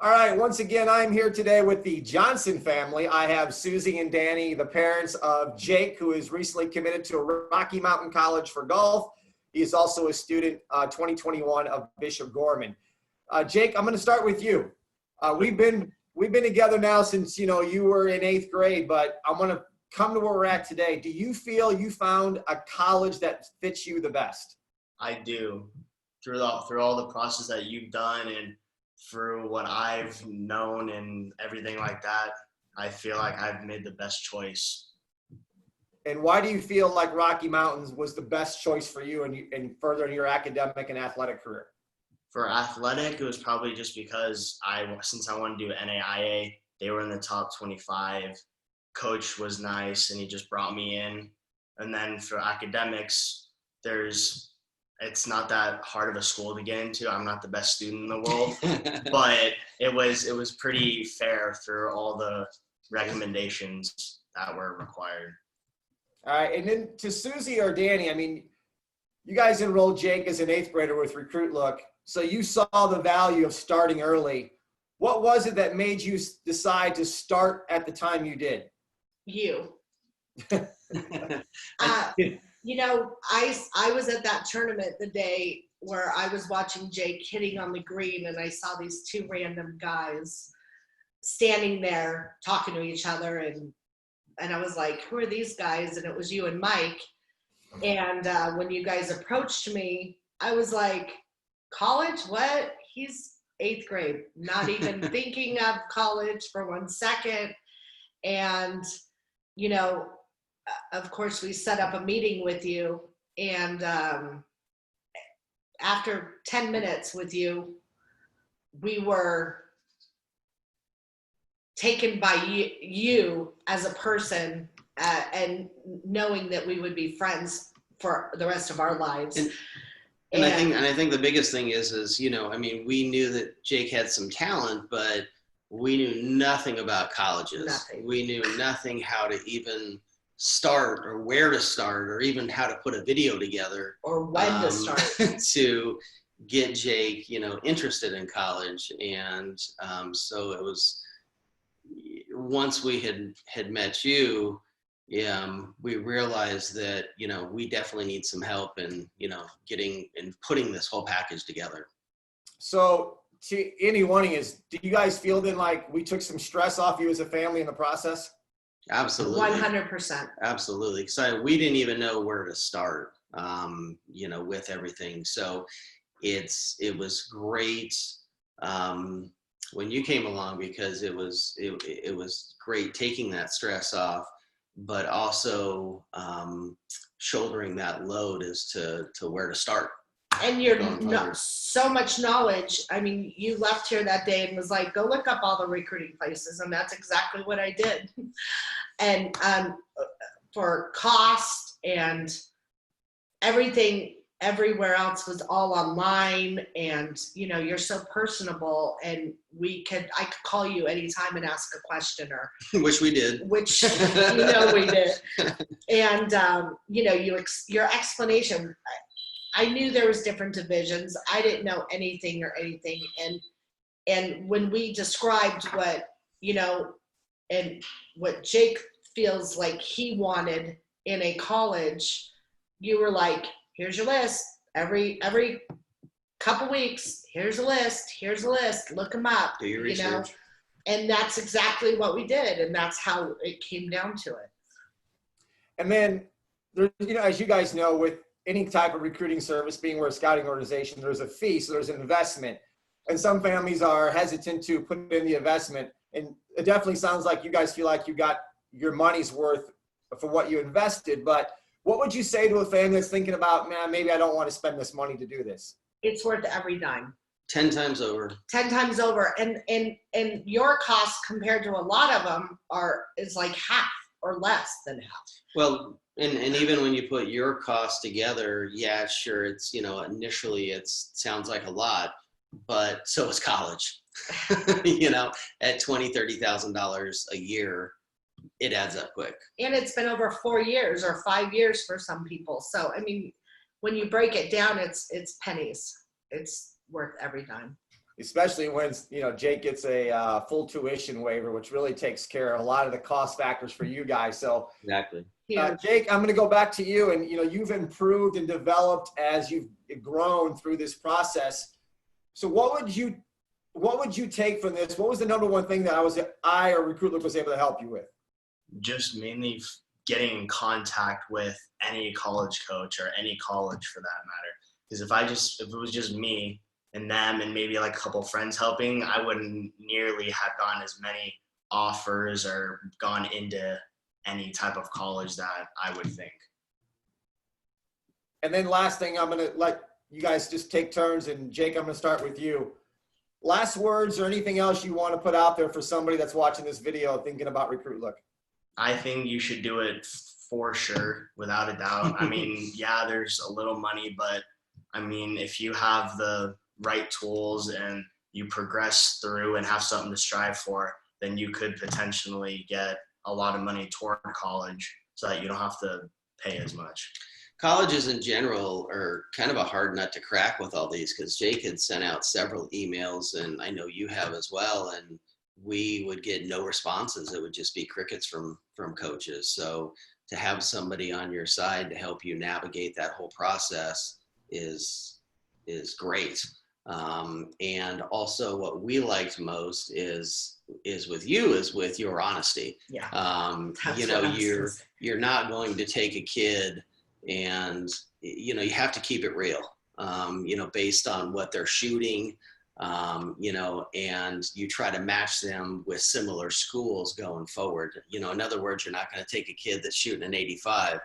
All right, once again, I'm here today with the Johnson family. I have Susie and Danny, the parents of Jake, who is recently committed to Rocky Mountain College for golf. He is also a student 2021 of Bishop Gorman. Jake, I'm going to start with you. We've been together now since you were in 8th grade, but I want to come to where we're at today. Do you feel you found a college that fits you the best? I do. Through all the process that you've done and through what I've known and everything like that, I feel like I've made the best choice. And why do you feel like Rocky Mountains was the best choice for you and furthering your academic and athletic career? For athletic, it was probably just because since I wanted to do NAIA, they were in the top 25. Coach was nice and he just brought me in. And then for academics, it's not that hard of a school to get into. I'm not the best student in the world, but it was pretty fair through all the recommendations that were required. All right, and then to Susie or Danny, I mean, you guys enrolled Jake as an 8th grader with RecruitLook, so you saw the value of starting early. What was it that made you decide to start at the time you did? You. I was at that tournament the day where I was watching Jake hitting on the green, and I saw these two random guys standing there talking to each other, and I was like, who are these guys? And it was you and Mike. And when you guys approached me, I was like, college? What? He's 8th grade, not even thinking of college for 1 second. And, of course, we set up a meeting with you, and after 10 minutes with you, we were taken by you as a person, and knowing that we would be friends for the rest of our lives. And I think the biggest thing is we knew that Jake had some talent, but we knew nothing about colleges. Nothing. We knew nothing how to even start or where to start or even how to put a video together or when to start to get Jake interested in college. And so it was, once we had met you, we realized that we definitely need some help in getting and putting this whole package together. So to anyone is, do you guys feel then like we took some stress off you as a family in the process? Absolutely. 100%. Absolutely. So we didn't even know where to start, with everything. So it was great when you came along, because it was great taking that stress off, but also shouldering that load as to where to start. And so much knowledge. I mean, you left here that day and was like, go look up all the recruiting places. And that's exactly what I did. And for cost and everything, everywhere else was all online. And, you're so personable, and I could call you anytime and ask a question, or which we did. Which, we did. And, your explanation, I knew there was different divisions. I didn't know anything. And when we described what, and what Jake feels like he wanted in a college, you were like, here's your list. Every couple weeks, here's a list, look them up. Do your research. And that's exactly what we did. And that's how it came down to it. And then, as you guys know, with any type of recruiting service, being we're a scouting organization, there's a fee, so there's an investment. And some families are hesitant to put in the investment. And it definitely sounds like you guys feel like you got your money's worth for what you invested. But what would you say to a family that's thinking about, man, maybe I don't want to spend this money to do this? It's worth every dime. 10 times over. 10 times over. And your cost compared to a lot of them is like half or less than half. Well, and even when you put your costs together, yeah, sure, it's, initially it sounds like a lot, but so is college. At $20,000, $30,000 a year, it adds up quick. And it's been over 4 years or 5 years for some people. So, I mean, when you break it down, it's pennies. It's worth every dime. especially when, you know, Jake gets a full tuition waiver, which really takes care of a lot of the cost factors for you guys. So Exactly. Jake, I'm going to go back to you, and, you know, you've improved and developed as you've grown through this process. So what would you take from this? What was the number one thing that I or RecruitLook was able to help you with? Just mainly getting in contact with any college coach or any college for that matter. Because if it was just me and them and maybe like a couple friends helping, I wouldn't nearly have gotten as many offers or gone into any type of college that I would think. And then last thing, I'm going to let you guys just take turns, and Jake, I'm going to start with you. Last words or anything else you want to put out there for somebody that's watching this video thinking about RecruitLook? I think you should do it for sure, without a doubt. I mean, yeah, there's a little money, but I mean, if you have the right tools and you progress through and have something to strive for, then you could potentially get a lot of money toward college so that you don't have to pay as much. Colleges in general are kind of a hard nut to crack with all these, because Jake had sent out several emails, and I know you have as well, and we would get no responses. It would just be crickets from coaches. So to have somebody on your side to help you navigate that whole process is great. And also what we liked most is with your honesty. Yeah. You know, you're not going to take a kid and, you know, you have to keep it real, you know, based on what they're shooting, you know, and you try to match them with similar schools going forward. You know, in other words, you're not going to take a kid that's shooting an 85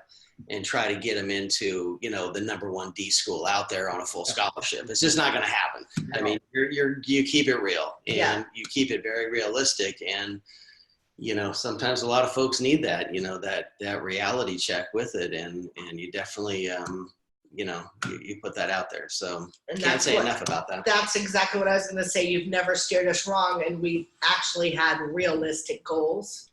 and try to get them into, you know, the #1 D school out there on a full scholarship. It's just not going to happen. I mean, you keep it real, and you keep it very realistic. And, you know, sometimes a lot of folks need that, you know, that reality check with it. And you definitely, you know, you put that out there. So can't say enough about that. That's exactly what I was going to say. You've never steered us wrong. And we actually had realistic goals.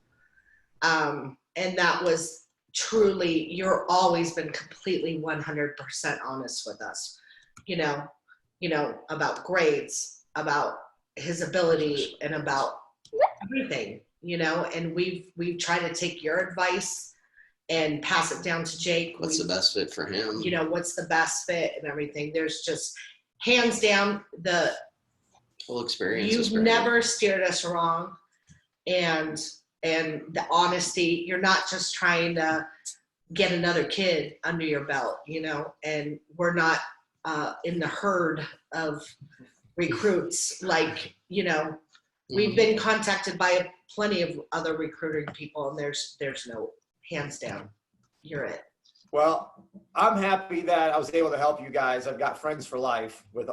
And that was truly, you're always been completely 100% honest with us, you know, about grades, about his ability, and about everything, you know, and we've tried to take your advice and pass it down to Jake. What's the best fit for him? You know, what's the best fit and everything. There's just hands down the full experience. You've never steered us wrong. And the honesty, you're not just trying to get another kid under your belt, you know, and we're not in the herd of recruits. Like, you know, we've been contacted by plenty of other recruiting people, and there's no, hands down, you're it. Well, I'm happy that I was able to help you guys. I've got friends for life with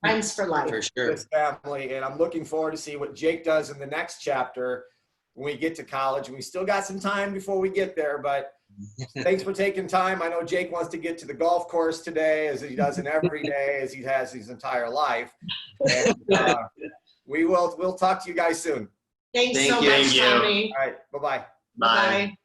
Friends for life. For sure. this family, and I'm looking forward to see what Jake does in the next chapter when we get to college. And we still got some time before we get there, but thanks for taking time. I know Jake wants to get to the golf course today, as he does in every day, as he has his entire life. And, we'll talk to you guys soon. Thank Thank so you. much, Thank you. Tommy. All right, bye-bye. Bye. Bye.